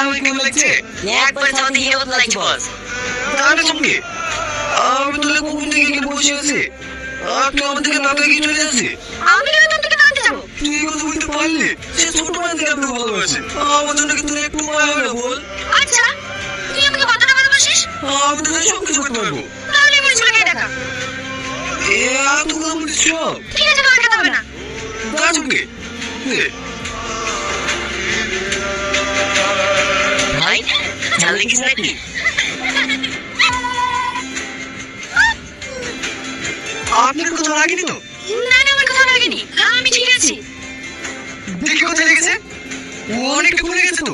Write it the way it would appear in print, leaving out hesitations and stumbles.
আমি কেমন লাগছে? একবার চাওয়াতে ইয়ে মতো লাগছে বস। তাহলে চমকে আমি তোলে কখন থেকে এখানে বসে আছি, আর তুই আমার দিকে না তাকিয়ে চলে যাচ্ছিস। আমি কেন তোর দিকে তাকাতে যাবো? তুই এই কথা বলতে পারলি? সে ছোটবেলা থেকে আমাকে ভালোবাসে, আমার জন্য কি তোর একটু মায়া হয় না বল? আচ্ছা তুই আমাকে কতটা ভালোবাসিস? আমি তোকে সব কিছু করতে পারবো। তাহলে এবার চলে গিয়ে দেখা। এ এত কথা বলছিস সব? ঠিক আছে তোমার খেতে হবে না। দা চমকে ভাই ঝাল লেগেছে নাকি? আপনার কোথাও লাগেনি তো? না না আমার কথা লাগেনি, আমি ঠিক আছি। দেখি কোথায় লেগেছে, অনেকটা পড়ে গেছে তো।